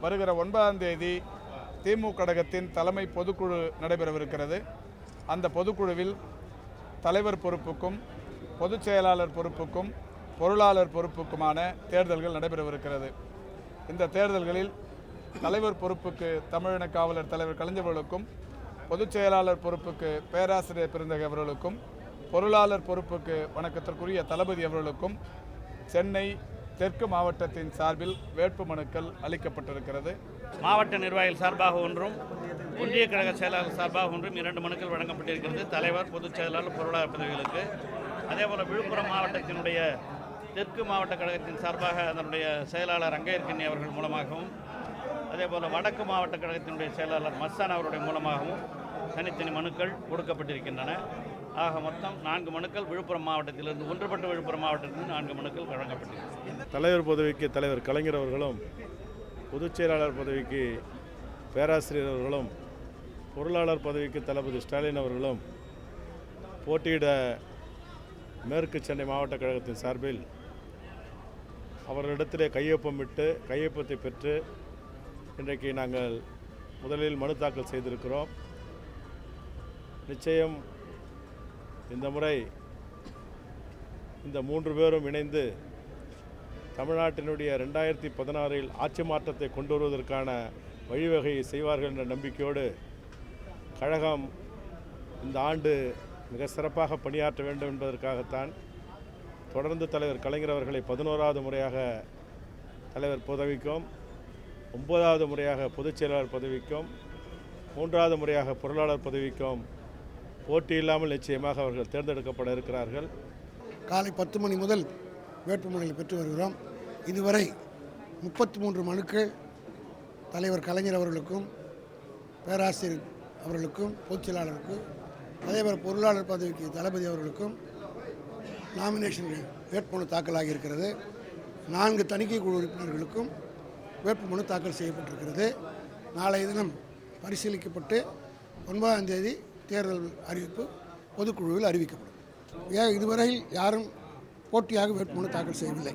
வருகிற 9ஆம் தேதி திமுக கழகத்தின் தலைமை பொதுக்குழு நடைபெறவிருக்கிறது. அந்த பொதுக்குழுவில் தலைவர் பொறுப்புக்கும் பொதுச் செயலாளர் பொறுப்புக்கும் பொருளாளர் பொறுப்புக்குமான தேர்தல்கள் நடைபெறவிருக்கிறது. இந்த தேர்தல்களில் தலைவர் பொறுப்புக்கு தமிழின காவலர் தலைவர் கலைஞர் அவர்களுக்கும், பொதுச் செயலாளர் பொறுப்புக்கு பேராசிரியர் பெருந்தகை அவர்களுக்கும், பொருளாளர் பொறுப்புக்கு வணக்கத்திற்குரிய தளபதி அவர்களுக்கும் சென்னை தெற்கு மாவட்டத்தின் சார்பில் வேட்பு மனுக்கள் அளிக்கப்பட்டிருக்கிறது. மாவட்ட நிர்வாகிகள் சார்பாக ஒன்றும், ஒன்றிய கழக செயலாளர் சார்பாக ஒன்றும் 2 மனுக்கள் வழங்கப்பட்டிருக்கிறது. தலைவர், பொதுச் செயலாளர், பொருளாளர் பதவிகளுக்கு. அதேபோல் விழுப்புரம் மாவட்டத்தினுடைய தெற்கு மாவட்ட கழகத்தின் சார்பாக அதனுடைய செயலாளர் அங்கையர்கண்ணி அவர்கள் மூலமாகவும், அதேபோல் வடக்கு மாவட்ட கழகத்தினுடைய செயலாளர் மஸ்தான் அவருடைய மூலமாகவும் தனித்தனி மனுக்கள் கொடுக்கப்பட்டிருக்கின்றன. ஆக மொத்தம் 4 மனுக்கள் விழுப்புரம் மாவட்டத்திலிருந்து, ஒன்றுபட்ட விழுப்புரம் மாவட்டத்திலிருந்து 4 மனுக்கள் வழங்கப்பட்டிருக்கிறது. தலைவர் பதவிக்கு தலைவர் கலைஞர் அவர்களும், பொதுச் செயலாளர் பதவிக்கு பேராசிரியர் அவர்களும், பொருளாளர் பதவிக்கு தளபதி ஸ்டாலின் அவர்களும் போட்டியிட மேற்கு சென்னை மாவட்ட கழகத்தின் சார்பில் அவர்களிடத்திலே கையொப்பத்தை பெற்று இன்றைக்கு நாங்கள் முதலில் மனு தாக்கல் செய்திருக்கிறோம். நிச்சயம் இந்த முறை இந்த 3 பேரும் இணைந்து தமிழ்நாட்டினுடைய 2016 ஆட்சி மாற்றத்தை கொண்டு வருவதற்கான வழிவகையை செய்வார்கள் என்ற நம்பிக்கையோடு கழகம் இந்த ஆண்டு மிக சிறப்பாக பணியாற்ற வேண்டும் என்பதற்காகத்தான் தொடர்ந்து தலைவர் கலைஞர் அவர்களை 11வது முறையாக தலைவர் பதவிக்கும், 9வது முறையாக பொதுச் செயலாளர் பதவிக்கும், 3வது முறையாக பொருளாளர் பதவிக்கும் போட்டி இல்லாமல் நிச்சயமாக அவர்கள் தேர்ந்தெடுக்கப்பட இருக்கிறார்கள். காலை 10 மணி முதல் வேட்புமனுக்களை பெற்று வருகிறோம். இதுவரை 33 மனுக்கள் தலைவர் கலைஞர் அவர்களுக்கும், பேராசிரியர் அவர்களுக்கும், பொதுச் செயலாளருக்கும், அதேபோல் பொருளாளர் பதவிக்கு தளபதி அவர்களுக்கும் நாமினேஷன்கள் வேட்புமனு தாக்கலாகி இருக்கிறது. 4 தணிக்கை குழு உறுப்பினர்களுக்கும் வேட்புமனு தாக்கல் செய்யப்பட்டிருக்கிறது. நாளைய தினம் பரிசீலிக்கப்பட்டு 9ஆம் தேதி தேர்தல் அறிவிப்பு பொதுக்குழுவில் அறிவிக்கப்படும். இதுவரையில் யாரும் போட்டியாக வேட்புமனு தாக்கல் செய்யவில்லை.